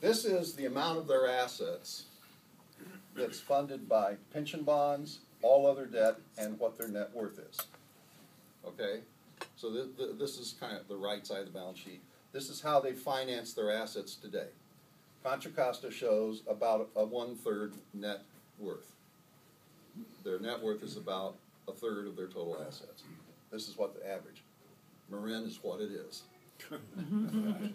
This is the amount of their assets that's funded by pension bonds, all other debt, and what their net worth is. Okay? So this is kind of the right side of the balance sheet. This is how they finance their assets today. Contra Costa shows about a 1/3 net worth. Their net worth is about 1/3 of their total assets. This is what the average. Marin is what it is. Amazing.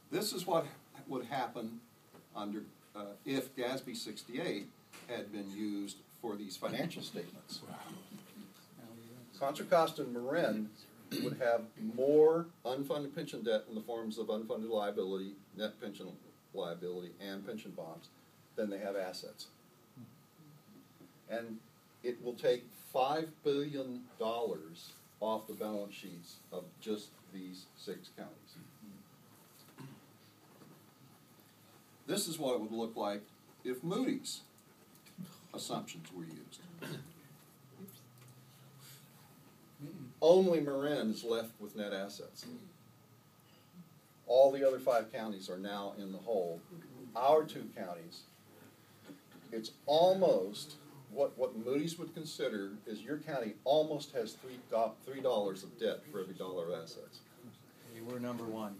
This is what would happen under if GASB 68 had been used for these financial statements. Contra Costa and Marin would have more unfunded pension debt in the forms of unfunded liability, net pension liability, and pension bonds than they have assets. And it will take $5 billion off the balance sheets of just these 6 counties. This is what it would look like if Moody's assumptions were used. Only Marin is left with net assets. All the other 5 counties are now in the hole. Our 2 counties, it's almost what Moody's would consider is your county almost has $3 of debt for every dollar of assets. We're number 1.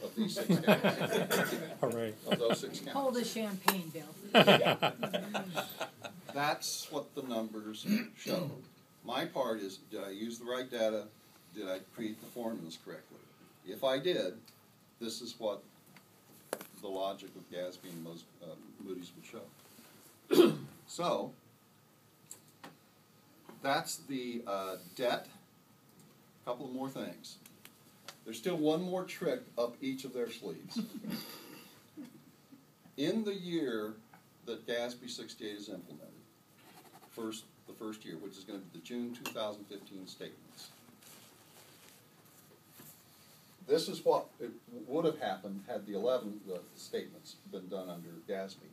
Of these 6 counties. Hooray. Of those 6 counties. Hold the champagne, Bill. That's what the numbers show. My part is, did I use the right data? Did I create the formulas correctly? If I did, this is what the logic of GASB and Moody's would show. So, that's the debt. A couple of more things. There's still one more trick up each of their sleeves. In the year that GASB 68 is implemented, the first year, which is going to be the June 2015 statements. This is what it would have happened had the 11 statements been done under GASB.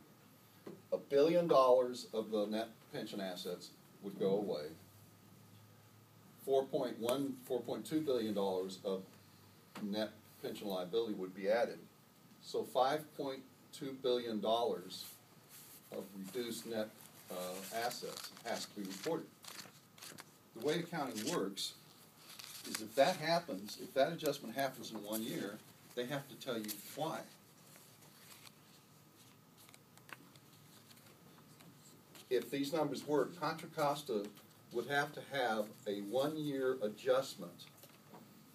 $1 billion of the net pension assets would go away. $4.2 billion of net pension liability would be added. So $5.2 billion of reduced net assets has to be reported. The way accounting works is if that happens, if that adjustment happens in 1 year, they have to tell you why. If these numbers work, Contra Costa would have to have a 1-year adjustment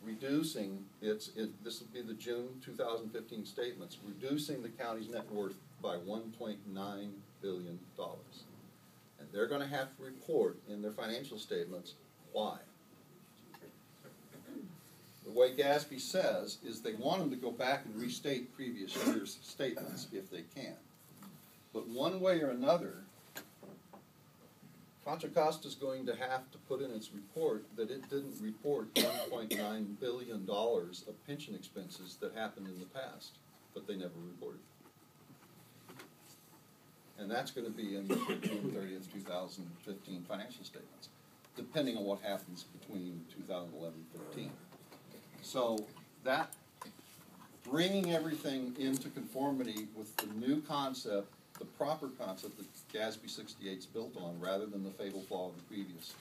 reducing this would be the June 2015 statements, reducing the county's net worth by $1.9 billion. And they're going to have to report in their financial statements why. The way GASB says is they want them to go back and restate previous year's statements if they can. But one way or another, Contra Costa is going to have to put in its report that it didn't report $1.9 billion of pension expenses that happened in the past, but they never reported. And that's going to be in the June 30th, 2015 financial statements, depending on what happens between 2011 and 15. So that bringing everything into conformity with the new concept, the proper concept that GASB 68 is built on, rather than the fatal flaw of the previous,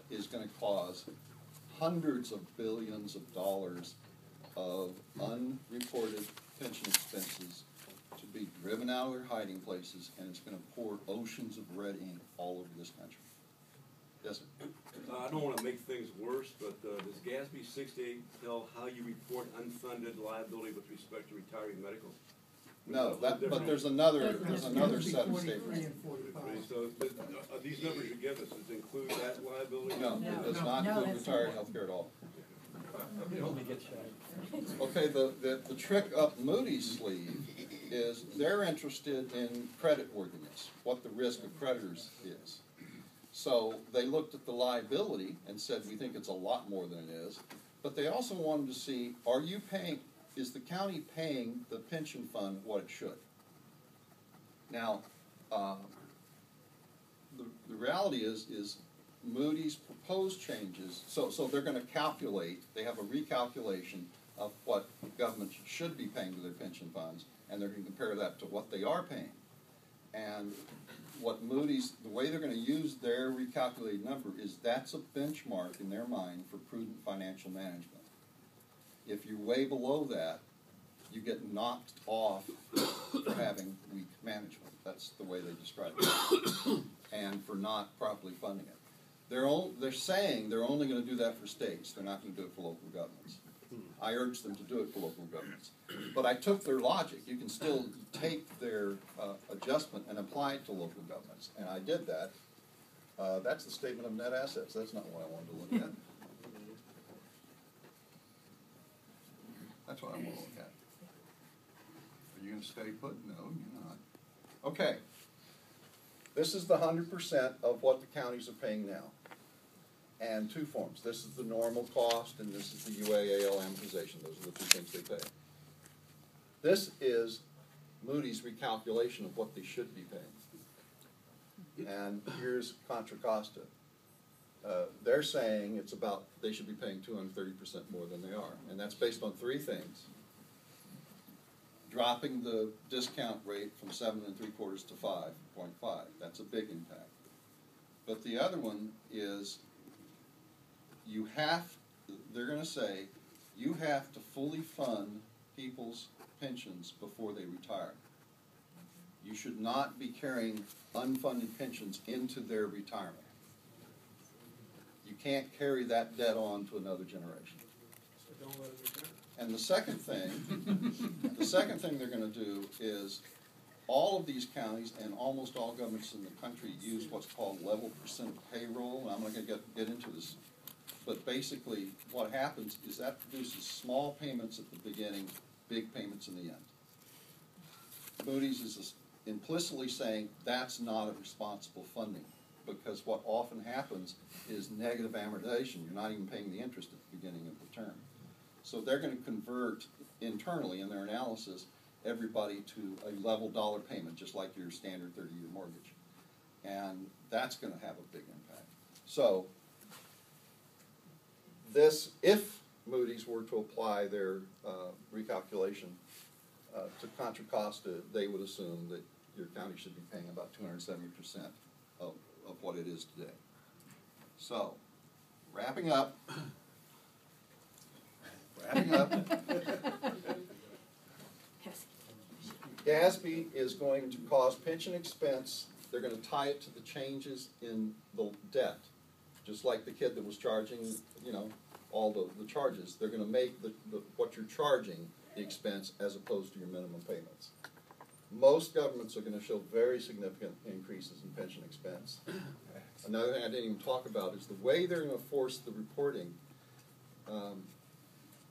is going to cause hundreds of billions of dollars of unreported pension expenses to be driven out of their hiding places, and it's going to pour oceans of red ink all over this country. Yes, sir? I don't want to make things worse, but does GASB 68 tell how you report unfunded liability with respect to retiree medical? No, but there's another set of statements. So these numbers you give us, does it include that liability? No, it does not include retiree health care at all. Okay, the trick up Moody's sleeve is they're interested in creditworthiness, what the risk of creditors is. So they looked at the liability and said, we think it's a lot more than it is, but they also wanted to see, is the county paying the pension fund what it should? Now, the reality is Moody's proposed changes, so they're going to calculate, they have a recalculation of what governments should be paying to their pension funds, and they're going to compare that to what they are paying. And what Moody's, the way they're going to use their recalculated number is that's a benchmark in their mind for prudent financial management. If you're way below that, you get knocked off for having weak management. That's the way they describe it. And for not properly funding it. They're saying they're only going to do that for states. They're not going to do it for local governments. I urge them to do it for local governments. But I took their logic. You can still take their adjustment and apply it to local governments. And I did that. That's the statement of net assets. That's not what I wanted to look at. That's what I want to look at. Are you going to stay put? No, you're not. Okay. This is the 100% of what the counties are paying now. And two forms. This is the normal cost, and this is the UAAL amortization. Those are the two things they pay. This is Moody's recalculation of what they should be paying. And here's Contra Costa. They're saying it's about, they should be paying 230% more than they are. And that's based on three things. Dropping the discount rate from 7 3/4 to 5.5. That's a big impact. But the other one is you have, they're going to say, you have to fully fund people's pensions before they retire. You should not be carrying unfunded pensions into their retirement. You can't carry that debt on to another generation. So don't let it retire. And the second thing they're going to do is all of these counties and almost all governments in the country use what's called level percent payroll. And I'm not going to get into this, but basically what happens is that produces small payments at the beginning, big payments in the end. Moody's is implicitly saying that's not a responsible funding, because what often happens is negative amortization. You're not even paying the interest at the beginning of the term. So they're going to convert internally in their analysis everybody to a level dollar payment, just like your standard 30-year mortgage. And that's going to have a big impact. So this, if Moody's were to apply their recalculation to Contra Costa, they would assume that your county should be paying about 270% of what it is today. So, wrapping up. GASB is going to cause pension expense. They're going to tie it to the changes in the debt. Just like the kid that was charging, all the charges. They're going to make what you're charging the expense as opposed to your minimum payments. Most governments are going to show very significant increases in pension expense. Another thing I didn't even talk about is the way they're going to force the reporting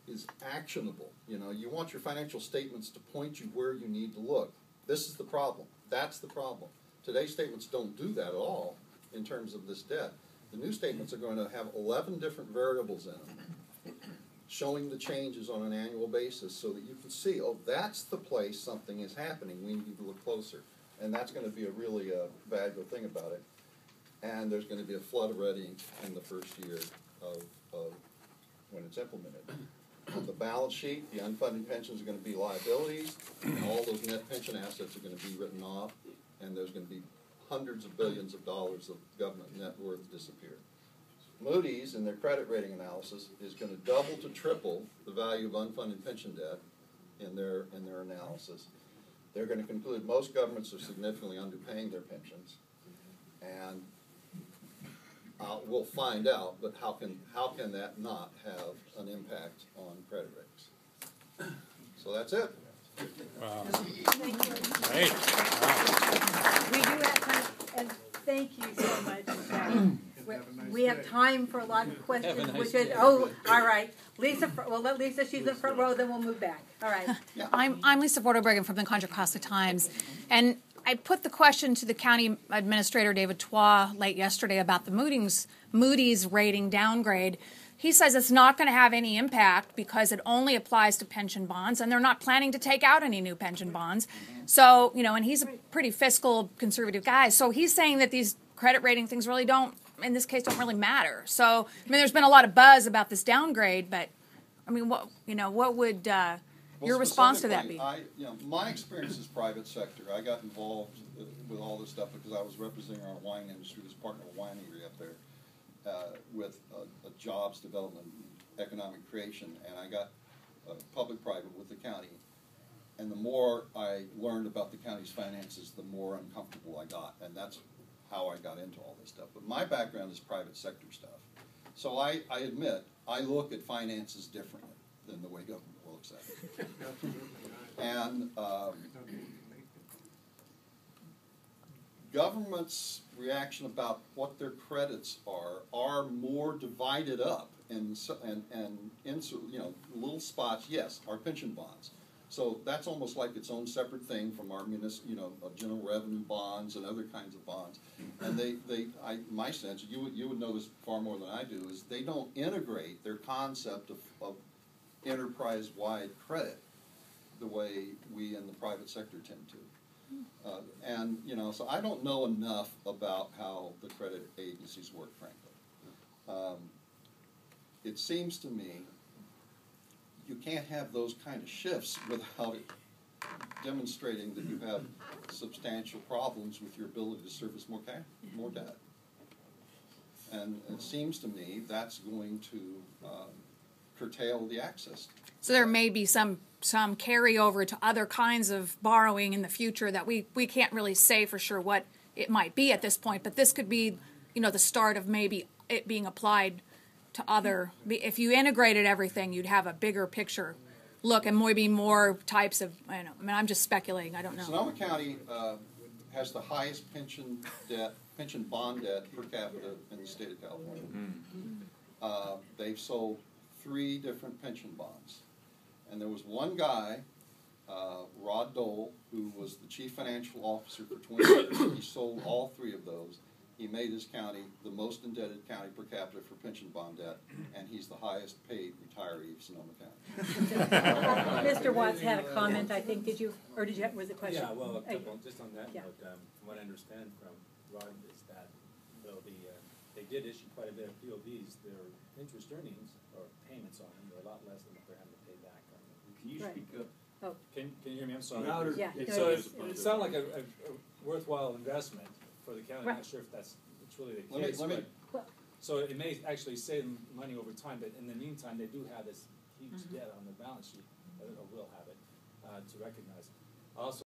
is actionable. You want your financial statements to point you where you need to look. This is the problem. That's the problem. Today's statements don't do that at all in terms of this debt. The new statements are going to have 11 different variables in them, showing the changes on an annual basis so that you can see, oh, that's the place something is happening. We need to look closer. And that's going to be a really valuable thing about it. And there's going to be a flood already in the first year of when it's implemented. On the balance sheet, the unfunded pensions are going to be liabilities, and all those net pension assets are going to be written off, and there's going to be hundreds of billions of dollars of government net worth disappear. Moody's, in their credit rating analysis, is going to double to triple the value of unfunded pension debt in their analysis. They're going to conclude most governments are significantly underpaying their pensions, and we'll find out, but how can that not have an impact on credit ratings? So that's it. Wow. Thank you. Great. Wow. We do have time, and thank you so much. We have time for a lot of questions. Have a nice Which is, day. all right. Lisa, we'll let Lisa, she's in the front row, then we'll move back. All right. Yeah. I'm Lisa Vorderbrueggen from the Contra Costa Times, and I put the question to the county administrator, David Twa, late yesterday about the Moody's rating downgrade. He says it's not going to have any impact because it only applies to pension bonds, and they're not planning to take out any new pension bonds. So, and he's a pretty fiscal conservative guy. So he's saying that these credit rating things really don't, in this case, don't really matter. So, there's been a lot of buzz about this downgrade, but I mean, what would Well, your response to that specifically, be? My experience is private sector. I got involved with all this stuff because I was representing our wine industry, this partner winery up there, with a jobs development, economic creation, and I got public-private with the county. And the more I learned about the county's finances, the more uncomfortable I got, and that's how I got into all this stuff. But my background is private sector stuff. So I admit, I look at finances differently than the way government looks at it. And government's reaction about what their credits are more divided up and little spots. Yes, our pension bonds. So that's almost like its own separate thing from our general revenue bonds and other kinds of bonds. And my sense, you would know this far more than I do, is they don't integrate their concept of enterprise-wide credit the way we in the private sector tend to. So I don't know enough about how the credit agencies work, frankly. It seems to me you can't have those kind of shifts without demonstrating that you have substantial problems with your ability to service more debt. And it seems to me that's going to curtail the access. So there may be some carryover to other kinds of borrowing in the future that we can't really say for sure what it might be at this point, but this could be, the start of maybe it being applied to other. If you integrated everything, you'd have a bigger picture look and maybe more types of. I'm just speculating. I don't know. Sonoma County has the highest pension bond debt per capita in the state of California. They've sold 3 different pension bonds. And there was one guy, Rod Dole, who was the chief financial officer for 20 years. He sold all 3 of those. He made his county the most indebted county per capita for pension bond debt, and he's the highest paid retiree of Sonoma County. Mr. Watts had a comment, I think. Was it a question? Yeah, well, just on that Yeah. note, from what I understand from Rod is that though they did issue quite a bit of POVs, their interest earnings or payments on them were a lot less than what they're having to pay back on them. Can you Right. speak up? Oh, Can you hear me? I'm sorry. Louder. yeah. So it it sounded like a worthwhile investment for the county. I'm Right. not sure if it's really the Let me- case. let me- but- so it may actually save them money over time, but in the meantime, they do have this huge debt on their balance sheet, or will have it, to recognize. Also,